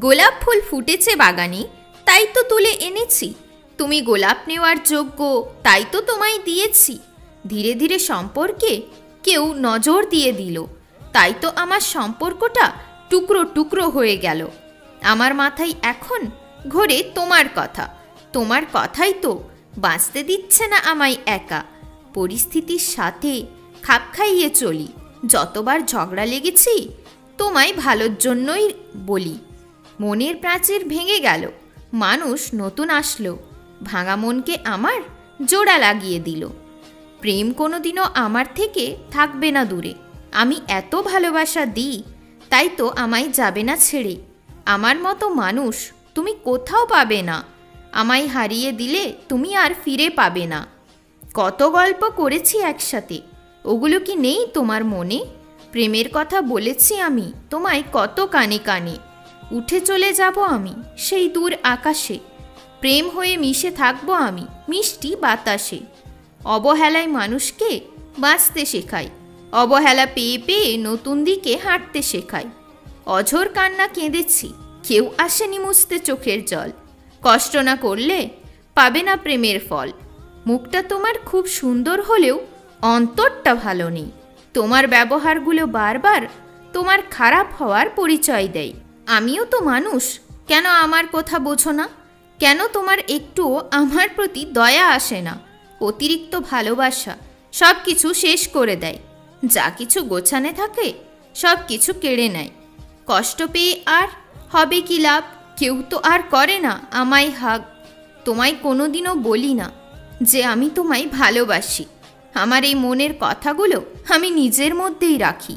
গোলাপ ফুল ফুটেছে বাগানে, তাই তো তুলে এনেছি। তুমি গোলাপ নেওয়ার যোগ্য, তাই তো তোমায় দিয়েছি। ধীরে ধীরে সম্পর্কে কেউ নজর দিয়ে দিল, তাই তো আমার সম্পর্কটা টুকরো টুকরো হয়ে গেল। আমার মাথায় এখন ঘোরে তোমার কথা, তোমার কথাই তো বাঁচতে দিচ্ছে না আমায় একা। পরিস্থিতির সাথে খাপ খাইয়ে চলি, যতবার ঝগড়া লেগেছি তোমায় ভালোর জন্যই বলি। মনের প্রাচীর ভেঙে গেল, মানুষ নতুন আসলো, ভাঙা মনকে আমার জোড়া লাগিয়ে দিল। প্রেম কোনোদিনও আমার থেকে থাকবে না দূরে, আমি এত ভালোবাসা দিই, তাই তো আমায় যাবে না ছেড়ে। আমার মতো মানুষ তুমি কোথাও পাবে না, আমায় হারিয়ে দিলে তুমি আর ফিরে পাবে না। কত গল্প করেছি একসাথে, ওগুলো কি নেই তোমার মনে? প্রেমের কথা বলেছি আমি তোমায় কত কানে কানে। উঠে চলে যাব আমি সেই দূর আকাশে, প্রেম হয়ে মিশে থাকবো আমি মিষ্টি বাতাসে। অবহেলায় মানুষকে বাঁচতে শেখায়, অবহেলা পেয়ে পেয়ে নতুন দিকে হাঁটতে শেখায়। অঝোর কান্না কেঁদেছি, কেউ আসেনি মুছতে চোখের জল। কষ্ট না করলে পাবে না প্রেমের ফল। মুখটা তোমার খুব সুন্দর হলেও অন্তরটা ভালো নেই। তোমার ব্যবহারগুলো বারবার তোমার খারাপ হওয়ার পরিচয় দেয়। আমিও তো মানুষ, কেন আমার কথা বোঝো না? কেন তোমার একটুও আমার প্রতি দয়া আসে না? অতিরিক্ত ভালোবাসা সব কিছু শেষ করে দেয়, যা কিছু গোছানে থাকে সব কিছু কেড়ে নেয়। কষ্ট পেয়ে আর হবে কি লাভ? কেউ তো আর করে না আমায় হাগ। তোমায় কোনোদিনও বলি না যে আমি তোমায় ভালোবাসি। আমার এই মনের কথাগুলো আমি নিজের মধ্যেই রাখি।